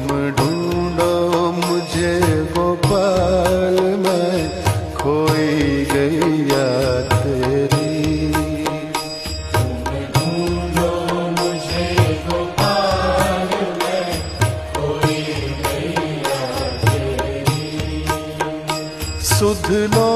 ढूंढो मुझे गोपाल, मैं खोई गैया तेरी। ढूंढो मुझे गोपाल, मैं खोई गैया तेरी। सुध लो